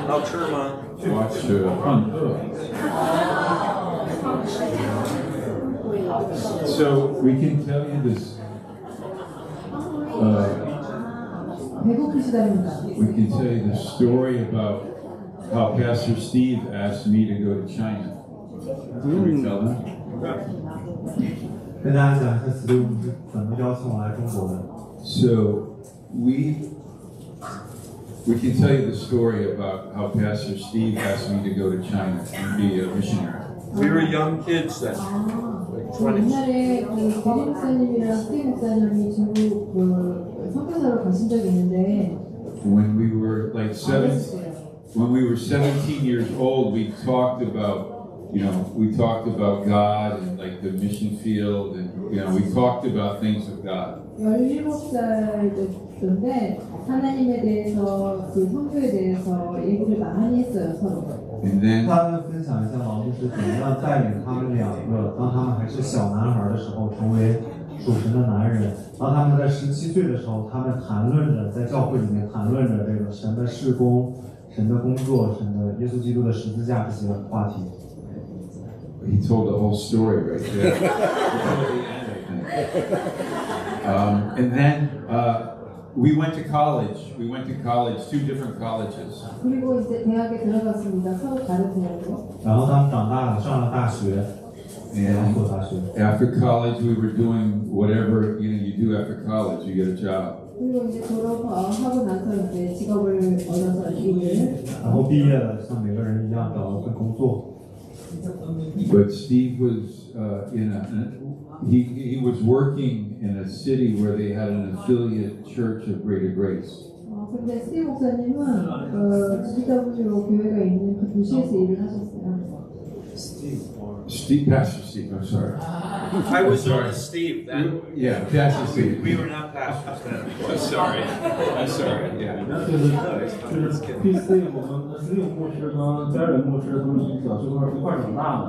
好吃吗？很饿。So we can tell you this. We can tell you the story about how Pastor Steve asked me to go to China. Can we tell them? 跟大家讲一下司牧是怎么邀请我来中国的。So we can tell you the story about how Pastor Steve asked me to go to China and be a missionary. We were young kids then. 옛날에 그 대리 목사님이랑 스티브 목사님이 중국 그 선교사로 가신 적이 있는데 When we were like 17 years old, we talked about God and like the mission field, and we talked about things of God. 17살 때인데 하나님에 대해서 그 선교에 대해서 얘기를 많이 했어요 서로. And then 他们分享一下老牧师怎么样带领他们两个，当他们还是小男孩的时候，成为属神的男人。当他们在17岁的时候，他们谈论着在教会里面谈论着这个神的事工、神的工作、神的耶稣基督的十字架这些话题。He told the whole story right there. He told the end, I think. And then we went to college. We went to college, 2 different colleges. 그리고 이제 대학에 들어갔습니다. 서로 다른 대학으로. 然后他们长大了，上了大学，两所大学。 After college, we were doing whatever you do after college. You get a job. 그리고 이제 졸업하고 나서 이제 직업을 얻어서 일을. 然后毕业了，像每个人一样找了份工作。 But Steve was he was working in a city where they had an affiliate church of Greater Grace. 근데 스티브 목사님은 GW로 교회가 있는 그 도시에서 일을 하셨어요. Pastor Steve, I'm sorry. I was known as Steve then. Yeah, Pastor Steve. We were not pastors then. I'm sorry. Yeah. 就是 PC 我们司令牧师跟边人牧师他们从小一块长大的，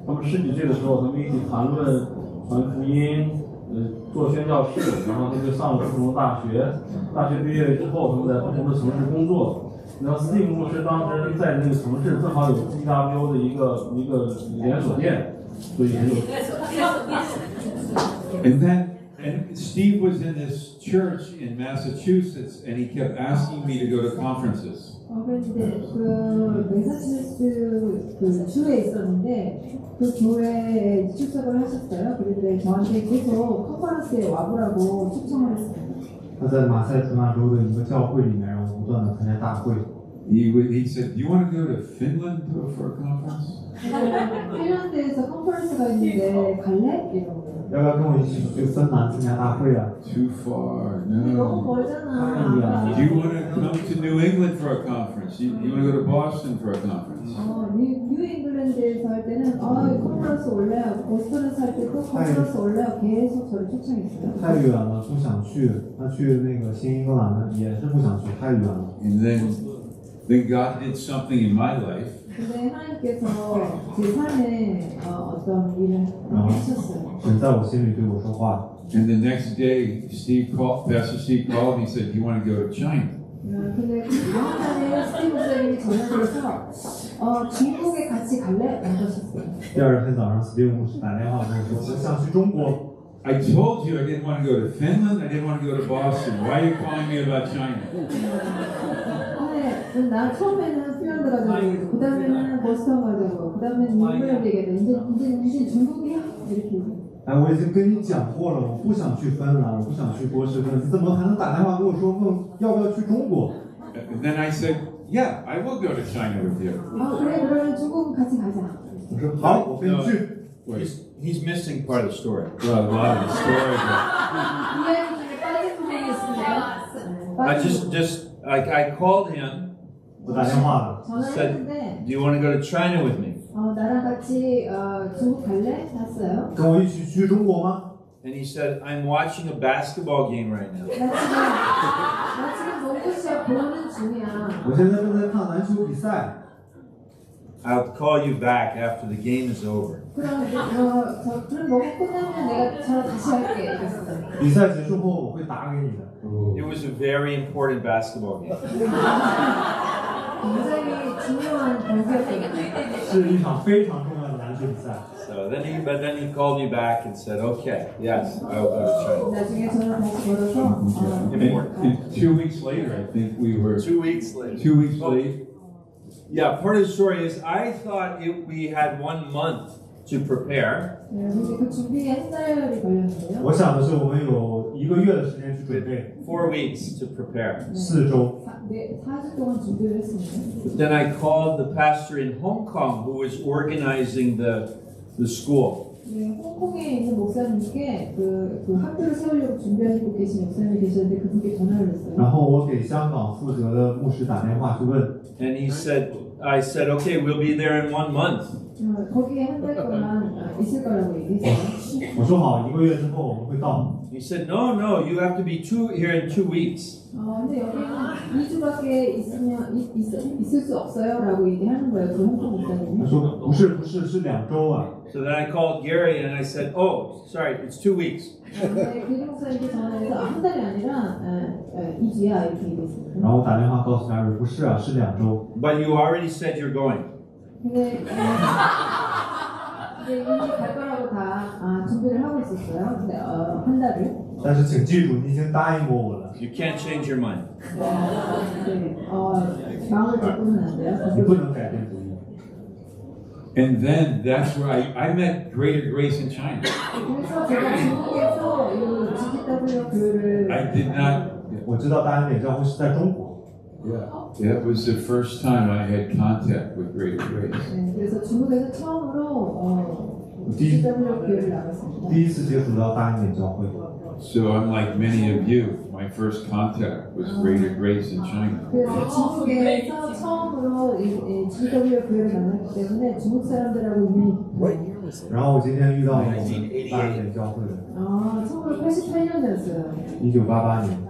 他们10几岁的时候，他们一起谈论传福音，做宣教士，然后他们就上了不同的大学，大学毕业之后，他们在不同的城市工作。然后司令牧师当时在那个城市正好有 GW 的一个连锁店，所以很有。And Steve was in this church in Massachusetts, and he kept asking me to go to conferences. 그런데 그 매사추세츠 그 주에 있었는데 그 교회에 출석을 하셨어요. 그런데 저한테 계속 컨퍼런스에 와보라고 초청을 했어요. 他在马赛诸纳州的一个教会里面，然后不断的参加大会。 He said, "Do you want to go to Finland for a conference?" 핀란드에서 컨퍼런스가 있는데 갈래? 이러고. 要不要跟我一起去芬兰参加大会啊？ Too far, 너무 no. 멀잖아. Do you want to come to New England for a conference? You want to go to Boston for a conference? 뉴 잉글랜드에서 할 때는 컨퍼런스 올래요. 보스턴에서 할 때도 컨퍼런스 올래요. 계속 저를 초청했어요. 太远了，不想去。那去那个新英格兰呢，也是不想去，太远了。 And then God did something in my life. 근데 하나님께서 제 삶에 어떤 일을 하셨어요. 神在我心里对我说话。 And the next day, Pastor Steve called me and said, "Do you want to go to China?" 근데 그 다음 날에 스티브 목사님이 전화를 해서 중국에 같이 갈래? 라고 하셨어요. 第二天早上，斯蒂夫牧师打电话跟我说，我想去中国。 I told you I didn't want to go to Finland. I didn't want to go to Boston. Why are you calling me about China? 근데 나 처음에는 핀란드 가자고, 그 다음에는 보스턴 가자고, 그 다음에는 잉글랜드 얘기했다. 이제 중국이야? 이렇게. 哎，我已经跟你讲过了，我不想去芬兰，我不想去波士顿，你怎么还能打电话跟我说问要不要去中国？ And then I said, "Yeah, I will go to China with you." 그래, 그러면 중국 같이 가자. 我说好，我跟你去。 He's missing part of the story. Well, a lot of the story. 이야기 중에 빠진 부분이 있습니다. I called him. 我打电话了， 전화를 했는데 Do you want to go to China with me? 나랑 같이 중국 갈래? 했어요. 跟我一起去中国吗？ And he said, I'm watching a basketball game right now. 나 지금 농구 시합 보는 중이야. 我现在正在看篮球比赛。 I'll call you back after the game is over. 그럼 그럼 농구 끝나면 내가 전화 다시 할게. 이랬어요. 比赛结束后我会打给你的。 It was a very important basketball game. 굉장히 중요한 경기였거든요. 是一场非常重要的篮球比赛。 So then he called me back and said, okay, yes, I will go to China. 나중에 전화 다시 걸어서 And 2 weeks later, I think we were 2 weeks later. 2 weeks late. Yeah, part of the story is I thought we had 1 month to prepare. 네, 근데 그 준비에 한 달이 걸렸는데요. 我想的是，我们有1个月的时间去准备， 4 weeks to prepare. 4周。 4주 동안 준비를 했습니다. But then I called the pastor in Hong Kong who was organizing the school. 네, 홍콩에 있는 목사님께 그 학교를 세우려고 준비하고 계신 목사님이 계셨는데 그분께 전화를 했어요. 然后我给香港负责的牧师打电话去问， And I said, okay, we'll be there in 1 month. 거기에 한 달 동안 있을 거라고 얘기했어요. 我说好1个月之后我们会到。 He said, no, you have to be here in 2 weeks. 근데 여기는 2주밖에 있을 수 없어요라고 얘기하는 거예요. 그 홍콩 他 목사님이. 说不是是2周啊。 So then I called Gary and I said, oh, sorry, it's 2 weeks. 근데 그 목사님께 전화해서 한 달이 아니라 2주야 이렇게 얘기했어요. 然后我打电话告诉家人，不是啊，是2周。 But you already said you're going. 근데 이제 이미 갈 거라고 다 준비를 하고 있었어요. 근데 한 달을. 但是请记住，你已经答应过我了， You can't change your mind. 네, 마음을 바꾸면 안 돼요. 你不能改变主意。 And then that's where I met Greater Grace in China. 그래서 제가 중국에서 이 GTW 교회를 I did not. 我知道大恩典教会是在中国， That was the first time I had contact with Greater Grace. 네, 그래서 중국에서 처음으로 GTW 교회를 나갔습니다. 第一次接触到大恩典教会。 So I'm like many of you. My first contact was Greater Grace in China. 그래서 중국에서 처음으로 이 GTW 교회를 만났기 때문에 중국 사람들하고 인연이 깊어요. 然后我今天遇到了我们大恩典教会， 1988년이었어요. 1988年。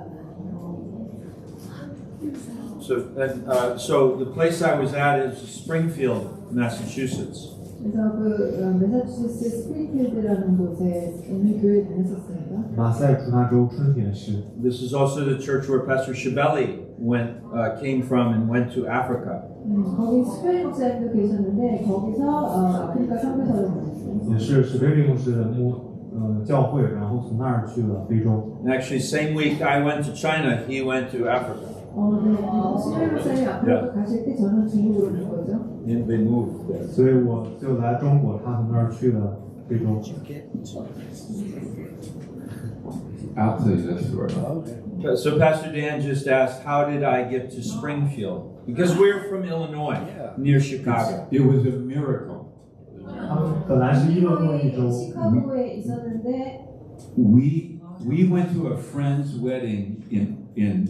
So the place I was at is Springfield, Massachusetts. 그래서 그 매사추세츠 스프링필드라는 곳에 있는 교회에 다녔었습니다. 马赛诸纳州春田市， This is also the church where Pastor Shibeli came from and went to Africa. 거기 스페인 목사님도 계셨는데 거기서 아프리카 선교사를 다녔어요. 也是史贝利牧师的教会，然后从那儿去了非洲。 And actually, same week I went to China, he went to Africa. 네. 스페인 목사님이 아프리카 가실 때 저는 중국으로 간 거죠. And they moved there. 所以我就来中国，他从那儿去了非洲。 I'll tell you that story. So Pastor Dan just asked, how did I get to Springfield? Because we're from Illinois, near Chicago. It was a miracle. 他们本来是伊勒诺一州， 시카고에 있었는데 We went to a friend's wedding in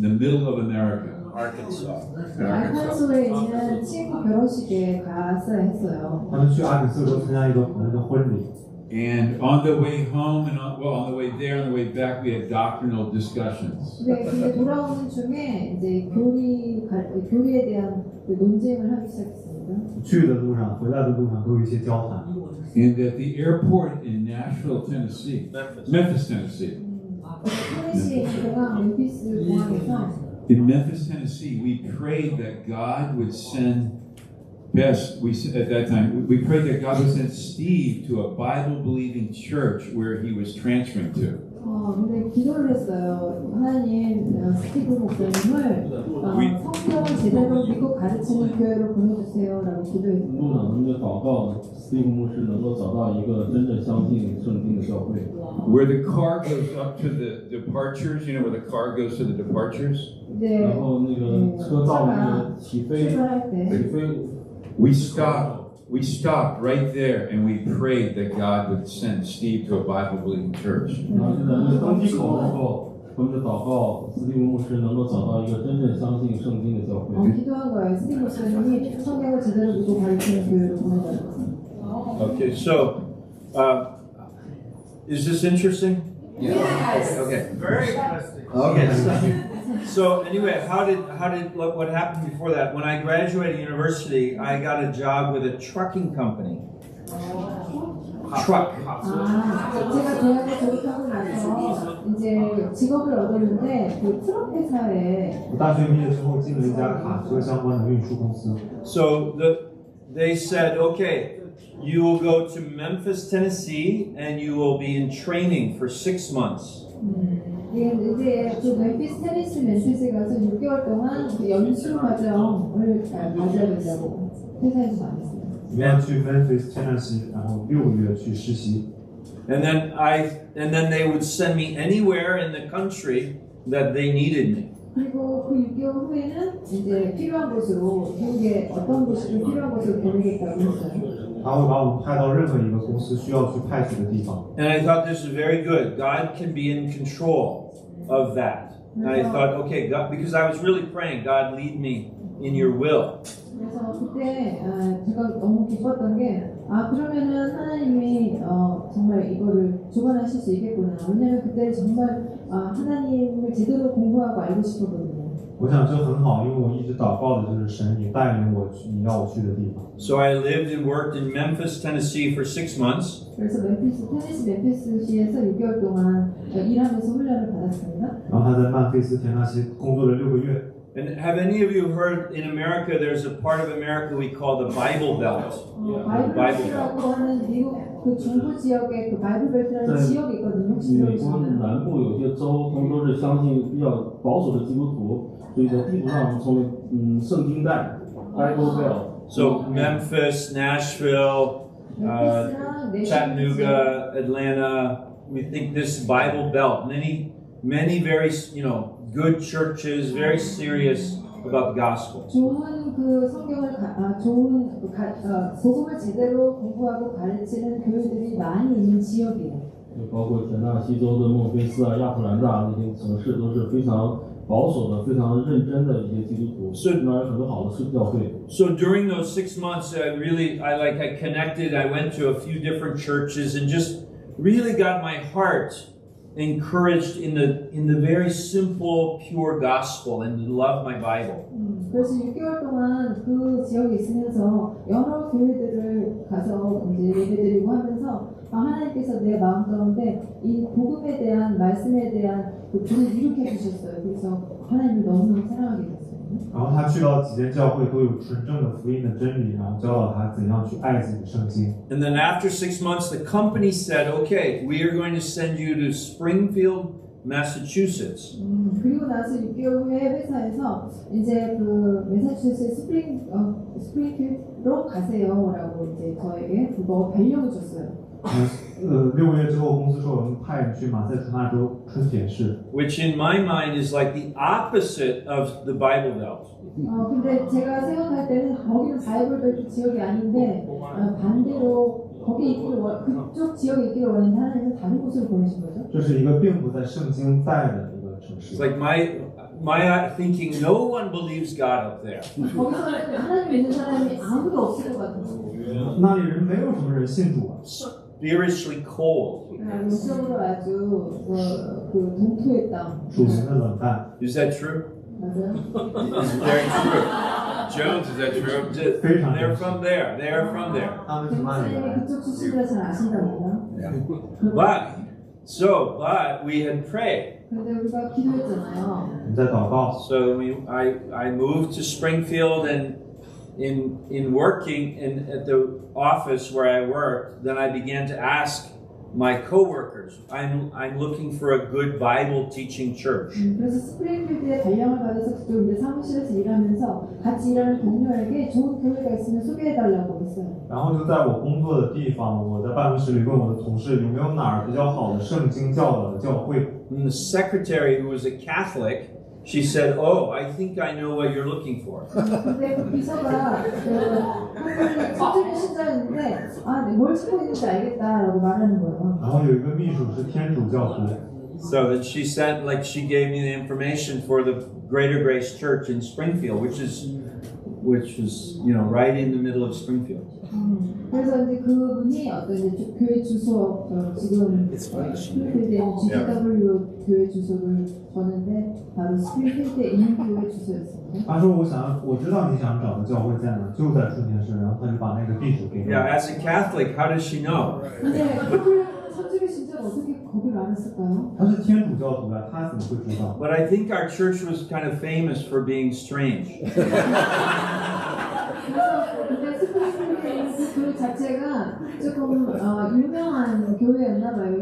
the middle of America. Arkansas. 알칸소에 있는 친구 결혼식에 갔어야 했어요. 他们去阿肯色州参加一个朋友的婚礼。 And on the way home and on the way there and the way back, we had doctrinal discussions. 네, 근데 돌아오는 중에 이제 교리에 대한 그 논쟁을 하기 시작했습니다. 去的路上、回来的路上都有一些交谈。 And at the airport in Nashville, Tennessee, Memphis, Tennessee. 테네시 공항 멤피스 공항에서 In Memphis, Tennessee, we prayed that God would send at that time, we prayed that God would send Steve to a Bible-believing church where he was transferring to. 근데 기도를 했어요. 하나님, 스티브 목사님을 성경을 제대로 믿고 가르치는 교회로 보내주세요라고 기도했어요. 路长能够祷告，斯蒂夫牧师能够找到一个真正相信圣经的教会。 Where the car goes up to the departures, you know where the car goes to the departures? 然后那个车到那个起飞， 출발할 때 起飞。 We stopped right there and we prayed that God would send Steve to a Bible-believing church. 然后就在那个登机口的时候，我们就祷告，斯蒂夫牧师能够找到一个真正相信圣经的教会。 기도한 거예요. 스티브 목사님이 성경을 제대로 믿고 가르치는 교회로 보내달라고. Okay, so is this interesting? Yes. Okay. Very interesting. Okay. So anyway, what happened before that? When I graduated university, I got a job with a trucking company. truck. 제가 대학에 졸업하고 나서 이제 직업을 얻었는데 그 트럭 회사에 我大学毕业之后进了一家卡车相关的运输公司。 So they said, okay, you will go to Memphis, Tennessee, and you will be in training for 6 months. 이제 그 멤피스 테네시에 가서 6개월 동안 그 연수 과정을 가져야 된다고 회사에서 말했어요. 你要去 Memphis, Tennessee， 然后6个月去实习。 And then they would send me anywhere in the country that they needed me. 그리고 그 6개월 후에는 이제 필요한 곳으로 미국의 어떤 곳이든 필요한 곳으로 보내겠다고 했어요. 他会把我们派到任何一个公司需要去派去的地方。 And I thought this is very good. God can be in control of that. And I thought, okay, God, because I was really praying, God, lead me in your will. 그래서 그때 제가 너무 기뻤던 게 그러면은 하나님이 정말 이거를 주관하실 수 있겠구나. 왜냐면 그때 정말 하나님을 제대로 공부하고 알고 싶었거든요. 我想这很好，因为我一直祷告的就是神，你带领我去你要我去的地方。 So I lived and worked in Memphis, Tennessee for 6 months. 그래서 멤피스시에서 6개월 동안 일하면서 훈련을 받았습니다. 然后他在曼菲斯田纳西工作了6个月。 And have any of you heard in America, there's a part of America we call the Bible Belt. 바이블벨트라고 하는 미국 그 중부 지역에 그 바이블벨트라는 지역이 있거든요. 혹시 美国 들어보셨나요? 南部有些州，他们都是相信比较保守的基督徒，所以在地图上称为圣经带 （Bible Belt）。 So Memphis, Nashville, Chattanooga, Atlanta, we think this Bible Belt, many very, good churches, very serious about the gospel. 좋은 그 성경을 복음을 제대로 공부하고 가르치는 교회들이 많이 있는 지역이에요. 包括田纳西州的孟菲斯亚特兰大那些城市都是非常保守的、非常认真的一些基督徒，那有很多好的世教会。 So during those 6 months, I connected. I went to a few different churches and just really got my heart encouraged in the very simple, pure gospel and to love my Bible. 그래서 6개월 동안 그 지역에 있으면서 여러 교회들을 가서 이제 예배드리고 하면서 하나님께서 내 마음 가운데 이 복음에 대한 말씀에 대한 그 불을 일으켜 주셨어요. 그래서 하나님을 너무너무 사랑하게 됐어요. 然后他去到几间教会都有纯正的福音的真理，然后教导他怎样去爱自己的圣经。 And then after 6 months, the company said, okay, we are going to send you to Springfield, Massachusetts. 그리고 나서 6개월 후에 회사에서 이제 그 매사추세츠 스프링필드로 가세요라고 이제 저에게 그거 발령을 줬어요. 6个月之后，公司说我们派你去马赛诸纳州春田市， Which in my mind is like the opposite of the Bible Belt. 근데 제가 생각할 때는 거기는 바이블벨트 지역이 아닌데 반대로 거기 그쪽 지역에 있기를 원하는 하나님은 다른 곳으로 보내신 거죠. 这是一个并不在圣经在的一个城市。 It's like my thinking, no one believes God up there. 거기서는 하나님 믿는 사람이 아무도 없을 것 같아요. 那里人没有什么人信主啊， Spiritually cold. 영적으로 아주 그 동토의 땅. 属灵的冷淡。 Is that true? 맞아요. It's very true. Jones, is that true? They're from there. They are from there. 他们从那里 목사님이 来？ 그쪽 출신이라 잘 아신다고요? But we had prayed. 근데 우리가 기도했잖아요. 我们在祷告。 So I moved to Springfield, and in working at the office where I worked, then I began to ask my coworkers, I'm looking for a good Bible teaching church. 그래서 스프링필드에 발령을 받아서 그쪽 이제 사무실에서 일하면서 같이 일하는 동료에게 좋은 교회가 있으면 소개해달라고 했어요. 然后就在我工作的地方，我在办公室里问我的同事有没有哪儿比较好的圣经教导的教会。 And the secretary, who was a Catholic, she said, "Oh, I think I know what you're looking for." 근데 그 비서가 한국의 천주교 신자였는데 뭘 찾고 있는지 알겠다라고 말하는 거예요. 然后有一个秘书是天主教徒， So then she gave me the information for the Greater Grace Church in Springfield, which is which was, right in the middle of Springfield. 그래서 이제 그분이 어떤 이제 교회 주소 지금 스프링필드에 있는 GW 교회 주소를 줬는데 바로 스프링필드에 있는 교회 주소였습니다.他说我知道你想找的教会在哪，就在春田市，然后他就把那个地址给我。 Yeah, as a Catholic, how does she know? 근데 천주교 신자가 어떻게 거기를 알았을까요? 他是天主教徒呀，他怎么会知道？ But I think our church was kind of famous for being strange. 근데 스프링필드에 있는 그 교회 자체가 조금 유명한 교회였나 봐요.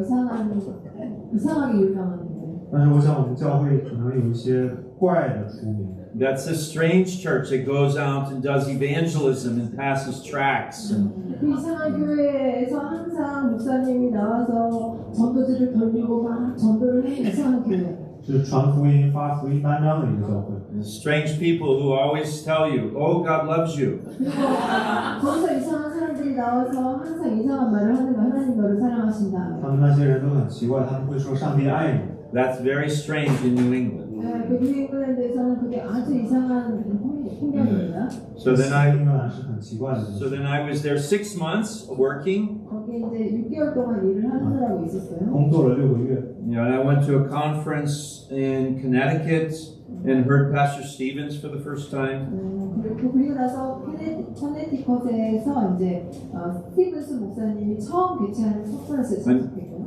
이상하게 유명한. 但是我想我们教会可能有一些怪的出名。 That's a strange church that goes out and does evangelism and passes tracts. 그 이상한 교회에서 항상 목사님이 나와서 전도지를 돌리고 막 전도를 하는 이상한 교회. 是传福音、发福音单张的一个教会。 Strange people who always tell you, "Oh, God loves you." 거기서 이상한 사람들이 나와서 항상 이상한 말을 하는 거 하나님 너를 사랑하신다. 他们那些人都很奇怪，他们会说上帝爱你。 That's very strange in New England. 그 뉴잉글랜드에서는 그게 아주 이상한 풍경입니다. So then I 英格兰是很奇怪的。 was there 6 months working. 거기에 이제 6개월 동안 일을 하느라고 있었어요. 工作了6个月。 And I went to a conference in Connecticut and heard Pastor Stevens for the first time. 그리고 나서 커네티컷에서 이제 스티븐스 목사님이 처음 개최하는 컨퍼런스에 참석했고요.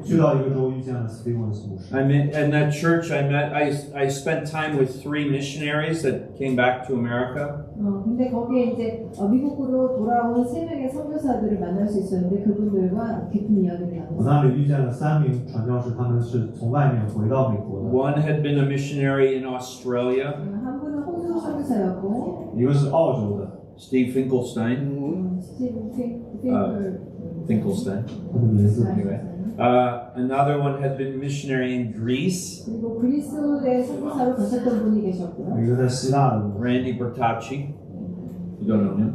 去到一个州遇见了 Stevens 牧师。 In that church I spent time with 3 missionaries that came back to America. 근데 거기에 이제 미국으로 돌아온 3명의 선교사들을 만날 수 있었는데 그분들과 깊은 이야기를 我 나눴어요. 那里遇见了3名传教士，他们是从外面回到美国的。 One had been a missionary in Australia, 한 분은 호주 선교사였고, 一个是澳洲的， Steve Finkelstein. Finkelstein. 他的名字 Another one had been missionary in Greece, 그리고 그리스의 선교사로 가셨던 분이 계셨고요. 一个在希腊的， Randy Bertacci. You don't know him.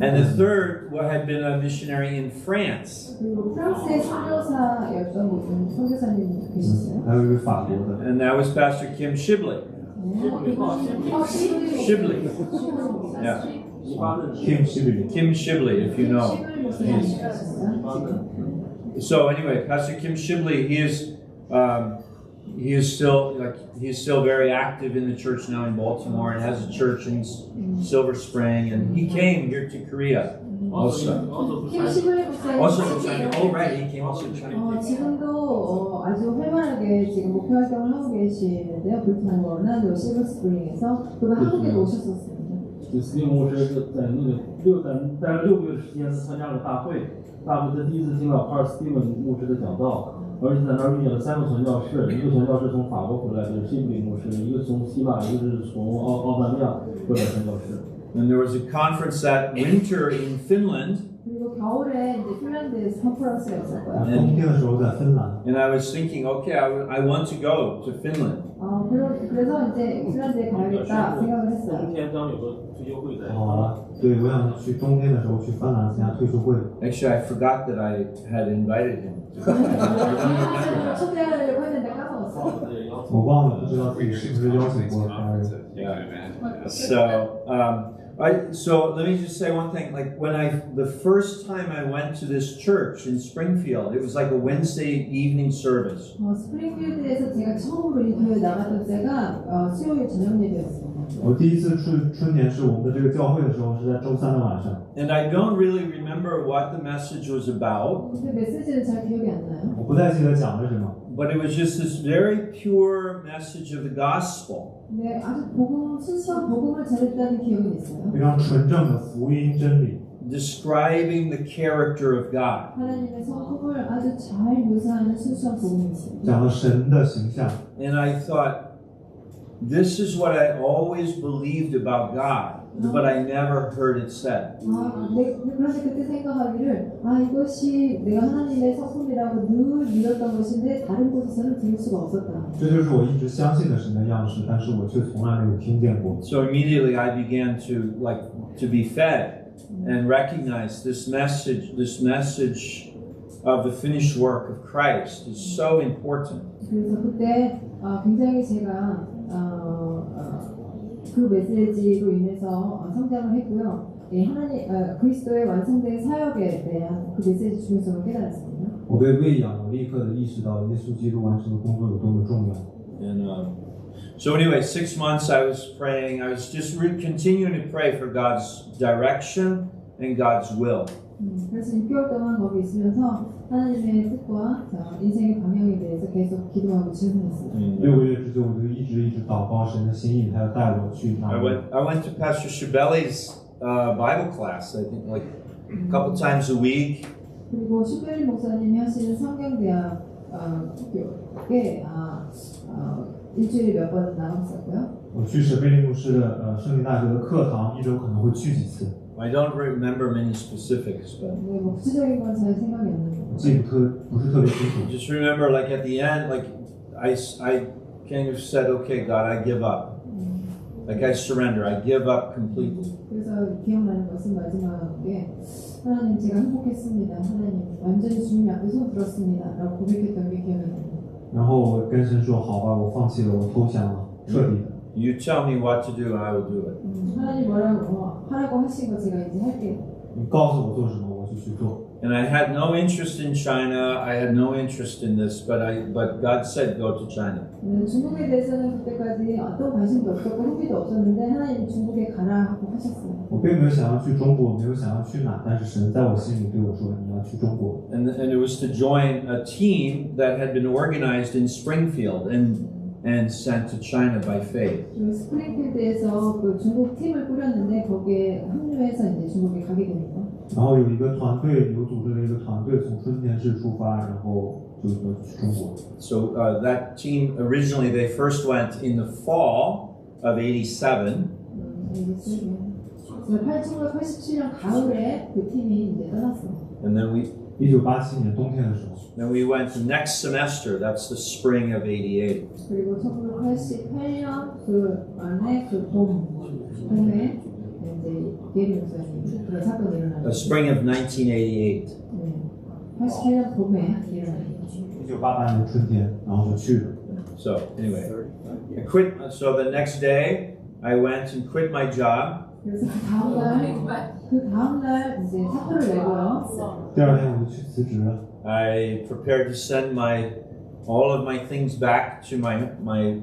And And the third had been a missionary in France. 그리고 프랑스의 선교사였던 분, 선교사님 계셨어요. 还有一个法国的， And that was Pastor Kim Shibley. Shibley. Yeah. Kim Shibley。 Kim Shibley, if you know. So anyway, Pastor Kim Shibley, he is still very active in the church now in Baltimore and has a church in Silver Spring, and he came here to Korea also. Also to China. Oh right, he came also to China. 지금도 아주 활발하게 지금 목표 활동을 하고 계시는데요. 불타는 실버스프링에서 그분 한국에도 오셨었습니다. 斯蒂牧师在那个在6个月的时间参加了大会，大会他第一次听到帕尔斯蒂文牧师的讲道，而且在那儿遇见了3个传教士，一个传教士从法国回来的西布里牧师，一个从希腊，一个是从澳大利亚回来的传教士。 And there was a conference that winter in Finland. 그리고 겨울에 이제 핀란드에서 컨퍼런스가 있었고요. 冬天的时候在芬兰。 And I was thinking, okay, I want to go to Finland. 그래서 이제 핀란드에 가야겠다 생각을 했어요. 冬天将有个退休会在。好了，对，我想去冬天的时候去芬兰参加退休会。 Actually, I forgot that I had invited him. 초대하려고 했는데 까먹었어. 我忘了，不知道自己是不是邀请过他人。 So let me just say one thing. Like the first time I went to this church in Springfield, it was like a Wednesday evening service. 스프링필드에서 제가 처음으로 이 교회 나갔던 때가 수요일 저녁 예배였습니다. 我第一次去春田市我们的这个教会的时候是在周3的晚上。 And I don't really remember what the message was about. 근데 메시지는 잘 기억이 안 나요. 我不太记得讲了什么， But it was just this very pure message of the gospel. 네, 아주 순수한 복음을 전했다는 기억이 있어요. 非常纯正的福音真理， Describing the character of God. 하나님의 성품을 아주 잘 묘사하는 순수한 복음이었습니다. 讲了神的形象。 And I thought, this is what I always believed about God, but I never heard it said. 그런데 그때 생각하기를 이것이 내가 하나님의 성품이라고 늘 믿었던 것인데 다른 곳에서는 들을 수가 없었다. 这就是我一直相信的神的样式，但是我却从来没有听见过。 So immediately I began to be fed and recognize this message of the finished work of Christ is so important. 그래서 그때 굉장히 제가 그 그 메시지로 인해서 성장을 했고요. 예, 하나님 그리스도의 완성된 사역에 대한 그 메시지 중요성을 깨달았습니다. 我被喂养，我立刻的意识到耶稣基督完成的工作有多么重要。 And so anyway, 6 months I was praying. I was just continuing to pray for God's direction and God's will. 그래서 6개월 동안 거기 있으면서 하나님의 뜻과 인생의 방향에 대해서 계속 기도하고 질문했어요. 6个月之久，我就一直祷告神的心意，他要带我去哪 I 里。 went to Pastor Shabelli's Bible class. I think like a couple times a week. 그리고 슈벨리 목사님이 하시는 성경대학 교회 일주일에 몇 번 나갔었고요. 我去舍贝利牧师的圣灵大学的课堂，一周可能会去几次。 I don't remember many specifics, but 네, 뭐 구체적인 건 잘 생각이 안 나요. 记不是特别清楚。 just remember, like at the end, like I kind of said, "Okay, God, I give up. Like I surrender. I give up completely." 그래서 기억나는 것은 마지막에 하나님 제가 행복했습니다. 하나님 완전히 주님 앞에 손 들었습니다. 라고 고백했던 게 기억이 나요. 然后我跟神说：“好吧，我放弃了，我投降了，彻底的。 You tell me what to do, and I will do it. 하나님 뭐라고 하라고 하신 거 제가 이제 할게요. 你告诉我做什么，我就去做。” And I had no interest in China. I had no interest in this, but God said, "Go to China." 중국에 대해서는 그때까지 어떤 관심도 없었고 흥미도 없었는데 하나님 중국에 가라 하고 하셨어요. 我并没有想要去中国，没有想要去哪，但是神在我心里对我说：“你要去中国。” And it was to join a team that had been organized in Springfield and sent to China by faith. 스프링필드에서 그 중국 팀을 꾸렸는데 거기에 합류해서 이제 중국에 가게 됩니다. 然后有一个团队，有组织的一个团队从春田市出发，然后就去中国。 So that team originally they first went in the fall of '87. 1987년 가을에 그 팀이 이제 떠났어요. And then we 1987年冬天的时候， went the next semester. That's the spring of '88. 그리고 1988년 그 안에 그 봄에 이제 예리 목사님 그런 사건이 일어나요. The spring of 1988. 88년 봄에 일어나요. 1988年春天，然后就去了。 So anyway, I quit. So the next day I went and quit my job. 그래서 그 다음날 이제 사표를 내고요. 第二天我就去辞职了。 I prepared to send all of my things back to my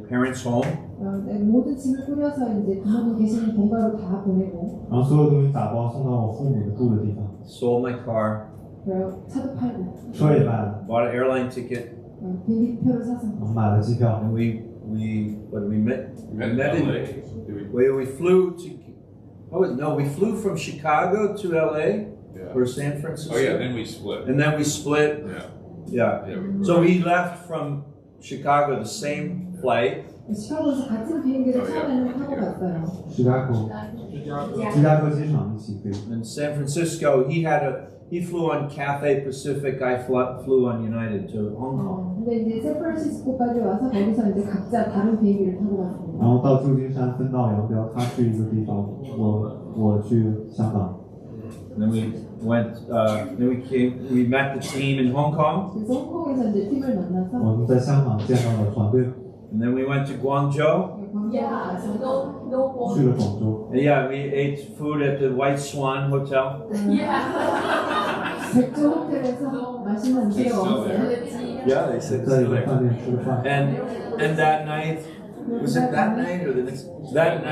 parents' home. 모든 짐을 꾸려서 이제 부모님 계시는 본가로 다 보내고. 然后所有东西打包送到我父母的住的地方。 Sold my car. 그리고 차도 팔고. 车也卖了。 Bought an airline ticket. 비행기표를 사서. 然后买了机票。 And we flew to. Oh no, we flew from Chicago to LA or San Francisco. Oh yeah, then we split. And then we split. Yeah. Yeah. So we left from Chicago the same flight. 시카고에서 같은 비행기를 처음에는 타고 갔어요. 芝加哥机场一起飞。 In San Francisco, he flew on Cathay Pacific. I flew on United to Hong Kong. 근데 이제 샌프란시스코까지 와서 거기서 이제 각자 다른 비행기를 타고 갔습니다. 然后到旧金山分道扬镳，他去一个地方，我去香港。 And then we went. We met the team in Hong Kong. 그래서 홍콩에서 이제 팀을 만나서 我们在香港见到了团队， And then we went to Guangzhou. 광주에 가서 去了广州。 And yeah, we ate food at the White Swan Hotel. 백조 호텔에서 맛있는 음식을 먹었어요. Yeah, they said 在一个饭店吃的饭。 And that night, was it that night or the next? That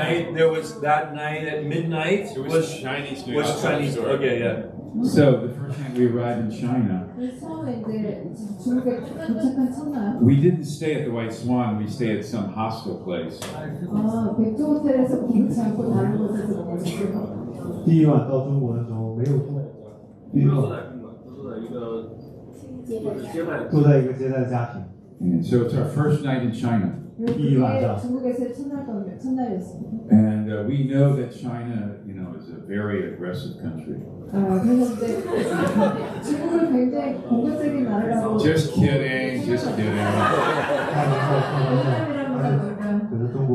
night at midnight It was Chinese New Year. was Chinese. Okay, yeah. So the first time we arrived in China, 처음에 이제 중국에 도착한 첫날 we didn't stay at the White Swan. We stayed at some hostel place. 백조 호텔에서 기르지 않고 다른 곳에서 먹었어요. 第一晚到中国的时候没有住，第一晚住在一个接待家庭。 And so it's our first night in China. 그게 중국에서의 첫날이었습니다. And we know that China, is a very aggressive country. 그래서 이제 중국을 굉장히 공격적인 나라라고. Just kidding.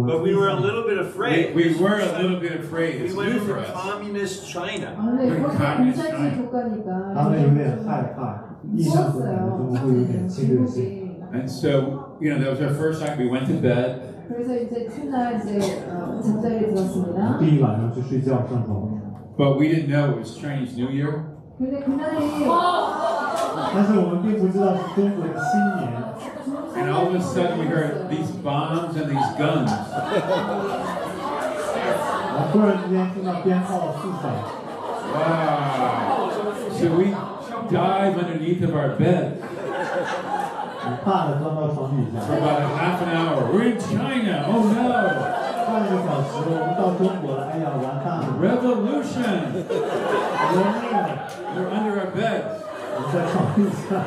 But we were a little bit afraid. We were a little bit afraid. We It's went new to for us. communist China. 근데 공산주의 국가니까 他们有点害怕，意向中国会有点侵略性。 And so, that was our first night. We went to bed. 그래서 이제 첫날 이제 잠자리에 들었어요. 있었습니다. 第一晚上去睡觉上床， But we didn't know it was Chinese New Year. 근데 그날이 但是我们并不知道是中国的新年。 And all of a sudden we heard these bombs and these guns. 然后突然之间听到鞭炮的四响， Wow. So we dive underneath of our bed 很怕的钻到床底 for 下。 about a half an hour. We're in China. Oh no. 半个小时，我们到中国了，哎呀，完蛋了， Revolution. 革命了！ We're under our beds. 我们在床底下。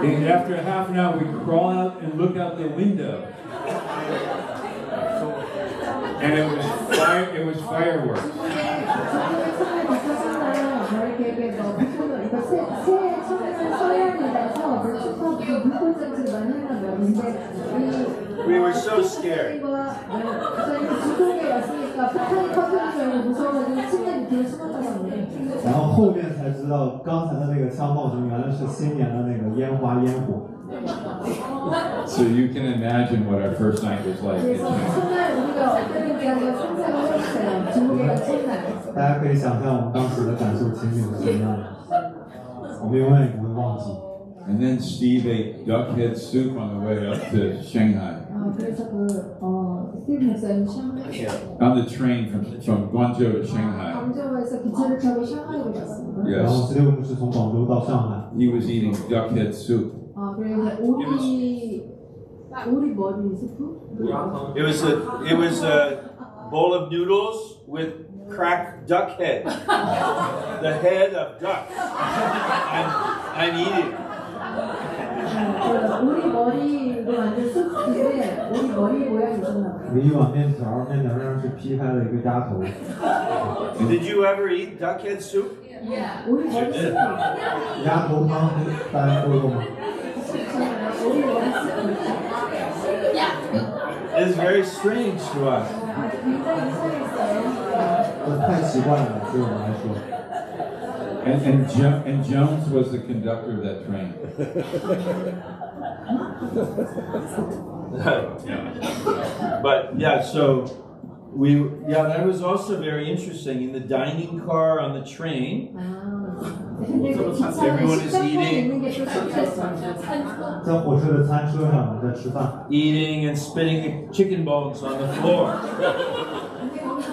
And after a half an hour, we crawl out and look out the window. And it was fireworks. We were so scared. 然后后面才知道，刚才的那个枪炮声原来是新年的那个烟花烟火。 So you can imagine what our first night was like. 大家可以想象我们当时的感受情景是什么样的，我们永远也不会忘记。 And then Steve ate duck head soup on the way up to Shanghai. 그래서 스티브 목사님 샹하이 On the train from Guangzhou to Shanghai. 광저우에서 기차를 타고 샹하이로 갔습니다. 然后 Yes. 十六牧师从广州到上海， He was eating duck head soup. 그리고 오리 머리 스프? It was a bowl of noodles with cracked duck head. The head of duck. I'm eating. 오리 머리로 만든 스프인데 오리 머리 모양이 있었나 봐요. 有一碗面条，面条上是劈开了一个鸭头。 Did you ever eat duck head soup? 오리 머리 스프. 鸭头汤大家喝过吗？ 오리 머리 스프. It's very strange to us. 아주 굉장히 이상했어요. 这太奇怪了，对我们来说。 And Jones was the conductor of that train. But yeah, so that was also very interesting. In the dining car on the train, 근데 그 Everyone is 기차는 eating. 식당에 있는 게 또 특별했어요. 在火车的餐车上，我们在吃饭， eating and spitting chicken bones on the floor. 근데 거기서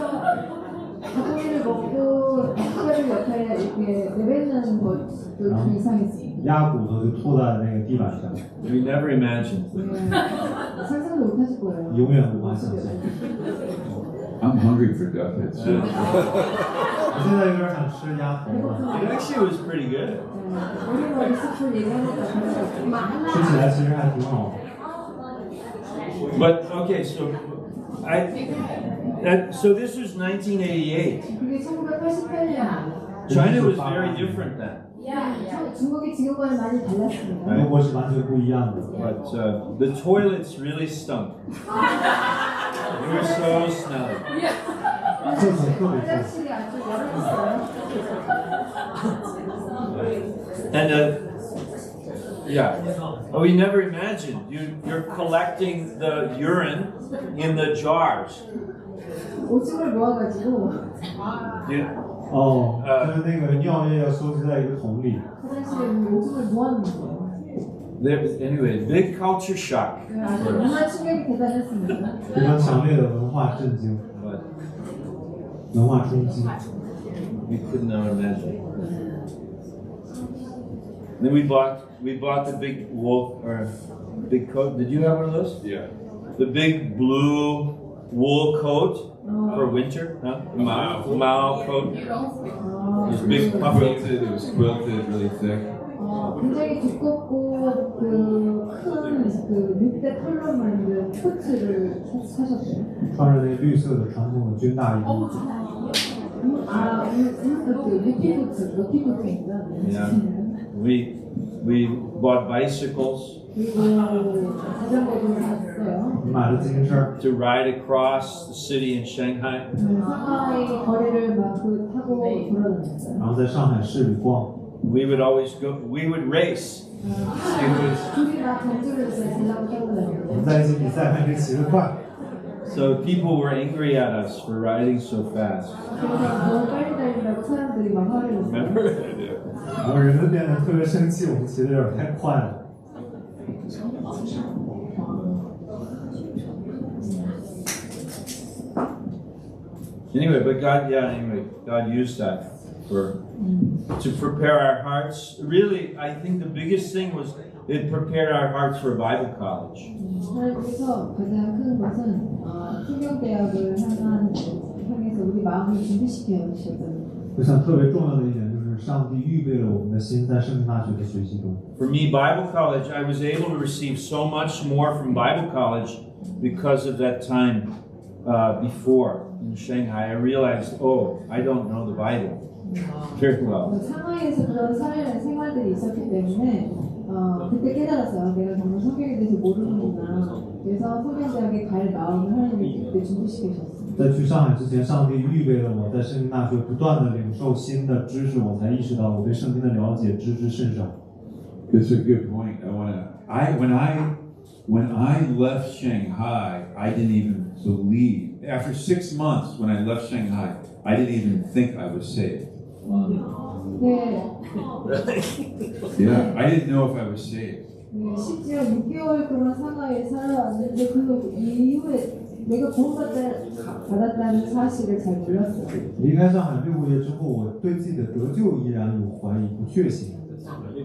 닭고기를 먹고 닭뼈를 옆에 이렇게 내뱉는 것도 좀 이상했어요. 鸭骨头就吐在那个地板上， We never imagined. 상상도 못하실 거예요. 永远无法想象。 I'm hungry for duck head soup. 我现在有点想吃鸭头了， It actually was pretty good. 오리 머리 스프 얘기하니까 재밌었어요. 吃起来其实还挺好。 But okay, so this was 1988. 그게 1988년. China was very different then. 중국이 지금과는 많이 달랐습니다. 中国是完全不一样的。 But the toilets really stunk. They were so smelly. 厕所特别臭。 화장실이 아주 열악했어요. And we never imagined. You're collecting the urine in the jars. 오줌을 모아가지고 You- 哦，就是那个尿液要收集在一个桶里。 화장실에 있는 오줌을 모아놓는 거예요. Anyway, big culture shock. 아주 문화 충격이 대단했습니다. 非常强烈的文化震惊、 But 文化冲击。 we could not imagine. Then we bought the big wool or big coat. Did you have one of those? Yeah. The big blue wool coat for winter, huh? Mao coat. Those big puffy. It was quilted, really thick. 굉장히 두껍고 큰 늑대 털로 만든 코트를 사셨어요. 穿着那绿色的传统的军大衣， 루키코트입니다. Yeah. We bought bicycles 그리고 자전거도 샀어요. 买了自行车， to ride across the city in Shanghai. 상하이 거리를 막 타고 돌아다녔어요. 然后在上海市里逛。 We would always go. We would race. 둘이 막 경주를 해서 지나고 타고 我 다녔어요. 们在一起比赛，看谁骑得快。So people were angry at us for riding so fast. 그래서 너무 빨리 달린다고 사람들이 막 화를 냈어요. Remember? 然后人们变得特别生气，我们骑得有点太快了。 Anyway, but God used that to prepare our hearts. Really, I think the biggest thing was it prepared our hearts for Bible college. 하나님께서 가장 큰 것은 성경대학을 향해서 우리 마음을 준비시켜 주셨다는. 我想特别重要的一点就是上帝预备了我们的心，在圣经大学的学习中。 For me, Bible college, I was able to receive so much more from Bible college because of that time before in Shanghai. I realized, oh, I don't know the Bible very well. 상하이에서 그런 생활들이 있었기 때문에 그때 깨달았어요. 내가 정말 성경에 대해서 모르는구나. 그래서 성경대학에 갈 마음을 하나님이 그때 준비시키셨어요. 在去上海之前，上帝预备了我在圣经大学不断的领受新的知识，我才意识到我对圣经的了解知之甚少。 It's a good point. When I left Shanghai, I didn't even believe. After 6 months, when I left Shanghai, I didn't even think I was saved. 네, Yeah, I didn't know if I was saved. 네, 심지어 6개월 동안 상하이에 살아왔는데 그 이후에 내가 구원받았다는 사실을 잘 몰랐어요. 离开上海6个月之后，我对自己的得救依然有怀疑、不确信。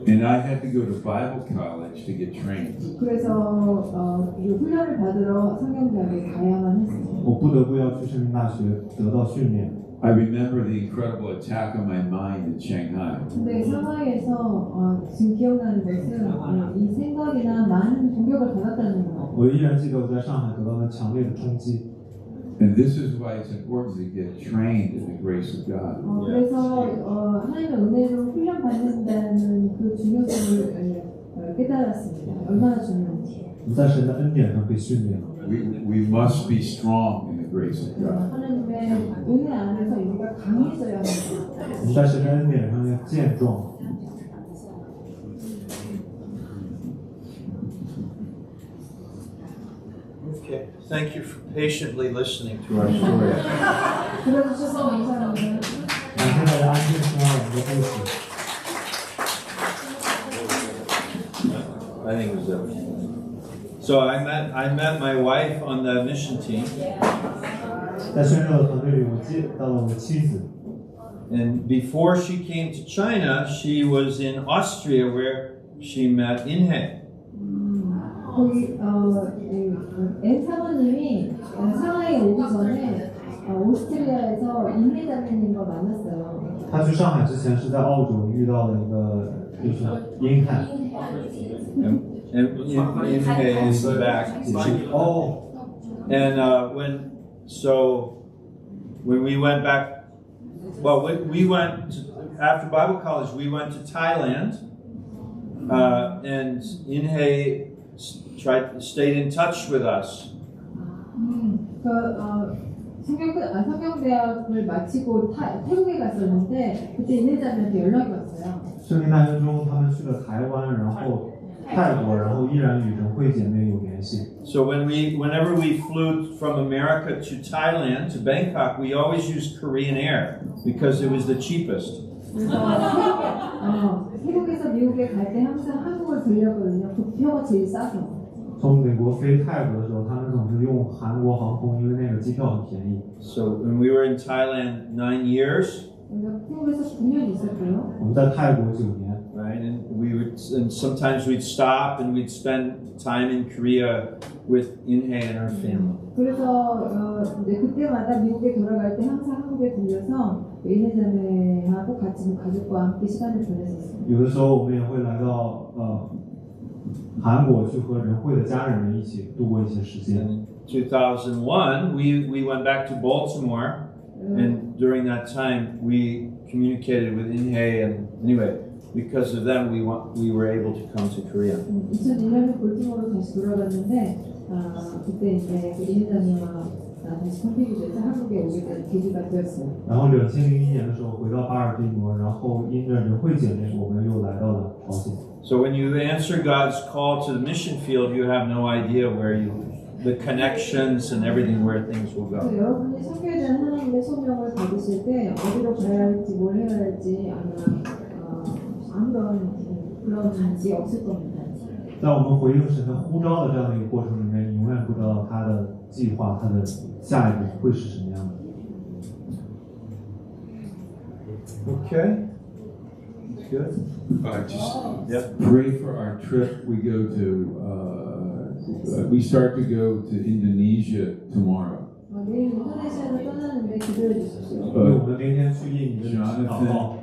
And I had to go to Bible college to get trained. 그래서 훈련을 받으러 성경대학에 가야만 했어요. 我不得不要去圣经大学得到训练。 I remember the incredible attack on my mind in Shanghai. 근데 상하이에서 지금 기억나는 것은 이 생각이나 많은 공격을 받았다는 거. 我依然记得我在上海得到了强烈的冲击。 And this is why it's important to get trained in the grace of God. 그래서 하나님의 은혜로 훈련 받는다는 그 중요성을 깨달았습니다. 얼마나 중요한지. 我们在神的恩典上被训练。 We must be strong in the grace of God. 하나님의 은혜 안에서 우리가 강해져야 합니다. 我们在神的恩典上要健壮。 Okay, thank you for patiently listening to our story. 들어주셔서 감사합니다. 感谢大家安静听完我们的故事。 I think it was that. So I met my wife on the mission team, 在宣教的团队里，我见到了我的妻子。 and before she came to China, she was in Austria where she met Inhe. 거기 앤 사모님이 상하이에 오기 전에 오스트리아에서 인내 자매님과 만났어요. 他去上海之前是在澳洲遇到了一个就是英汉。 And Inhe is back. Oh. And when we went back, well, we went after Bible college. We went to Thailand, and Inhe stayed in touch with us. 성경대학을 마치고 태국에 갔었는데 그때 인내자매한테 연락이 왔어요. 圣经大学中，他们去了台湾，然后泰国，然后依然与人会姐妹有联系。 So whenever we flew from America to Thailand to Bangkok, we always used Korean Air because it was the cheapest. 그래서 태국에서 미국에 갈 때 항상 한국을 들렸거든요. 그 표가 제일 싸서. 从美国飞泰国的时候，他们总是用韩国航空，因为那个机票很便宜。 So when we were in Thailand 9 years, 태국에서 9년 있었고요. 我们在泰国9年， right, and sometimes we'd stop and we'd spend time in Korea with Inhe and her family. 그래서 이제 그때마다 미국에 돌아갈 때 항상 한국에 들려서 인내자매하고 같이 가족과 함께 시간을 보냈었어요. 有的时候我们也会来到韩国去和仁惠的家人们一起度过一些时间。 In 2001, we went back to Baltimore, and during that time we communicated with Inhe, and anyway, because of them we were able to come to Korea. 2001년에 볼티모어로 다시 돌아갔는데 그때 이제 인내자매와 다시 컨택이 돼서 한국에 오게 된 계기가 되었어요. 然后2001年的时候回到巴尔的摩，然后因着仁惠姐妹，我们又来到了朝鲜。 So when you answer God's call to the mission field, you have no idea where the connections and everything where things will go. 여러분이 섬겨야 되는 하나님의 소명을 받으실 때 어디로 가야 할지 뭘 해야 할지 아무런 그런 게 없을 겁니다. 在我们回应神的呼召的这样的一个过程里面，你永远不知道他的计划，他的下一步会是什么样的。 Okay. Good. Just pray for our trip. We go to, we start to go to Indonesia tomorrow. 내일 인도네시아로 떠나는데 기도해 주십시오. 因为我们明天去印尼的祷告，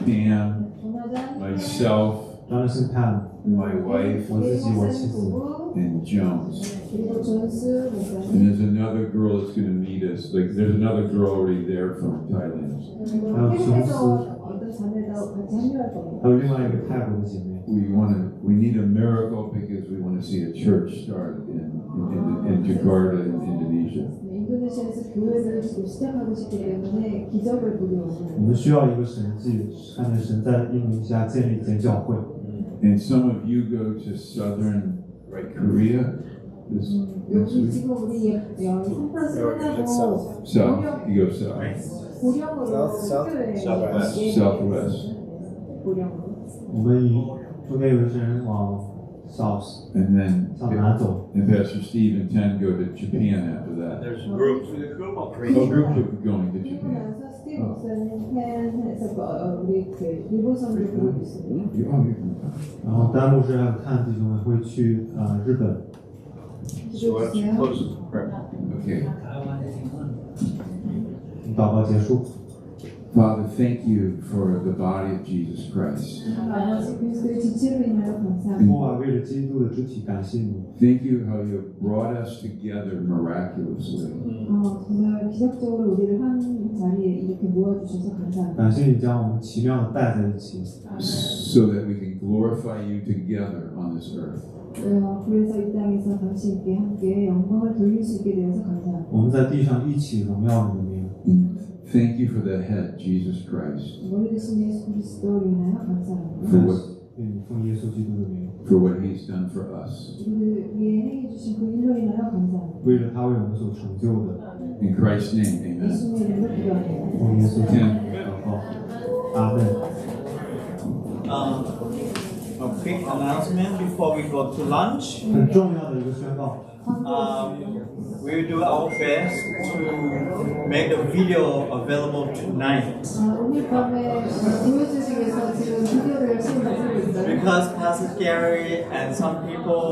Pam, 조나단, myself, Jonathan Pan， my wife, 我自己，我妻 목사님 子， 부부, and Jones. 그리고 존스 And 목사님, there's another girl that's going to meet us. Like, there's another girl already there from Thailand. 그리고 태국에서 어떤 자매도 같이 합류할 겁니다. 还有另外一个泰国的姐妹。 We need a miracle because we want to see a church start in Jakarta, in Indonesia. 인도네시아에서 교회를 지금 시작하고 싶기 때문에 기적을 보기 我 원합니다. 们需要一个神迹，看见神在印尼下建立一间教会。 And some of you go to southern Korea this next 여기 week. 지금 우리 샌프란시스 끝나고 South, you go south, 고령으로 학교에 southwest. 고령으로 我们中间有一些人往 South And then 向南走， and Pastor Steve and Ten go to Japan after that. There's a group. A group of going to 그리고 Japan. 나서 스티브 목사님 팬에서 우리 그 일본 선교 그룹 있습니다. You can come. 然后丹牧师还有看弟兄们会去日本。 So let's close with prayer. Okay. 祷告结束。 Father, thank you for the body of Jesus Christ. 아버지 그리스도의 지체로 인하여 감사합니다. 父啊，为了基督的肢体，感谢你。 Thank you how you have brought us together miraculously. 정말 기적적으로 우리를 한 자리에 이렇게 모아주셔서 감사합니다. 感谢你将我们奇妙的带在一起， So that we can glorify you together on this earth. 그래서 이 땅에서 당신께 함께 영광을 돌릴 수 있게 되어서 감사합니다. 我们在地上一起荣耀你的名。 Thank you for the head, Jesus Christ, 머리 대신 예수 그리스도로 인하여 감사합니다. for what, 愿你奉耶稣基督的名， for what he's done for us. 우리를 위해 행해 주신 그 일로 인하여 감사합니다. 为了他为我们所成就的， In Christ's name, amen. 예수님의 이름으로 기도합니다. 奉耶稣基督祷告，阿门。 A quick announcement before we go to lunch. 很重要的一个宣告， We will do our best to make the video available tonight 오늘 밤에 보여주시기 위해서 지금 비디오를 열심히 만들고 있어요. because Pastor Gary and some people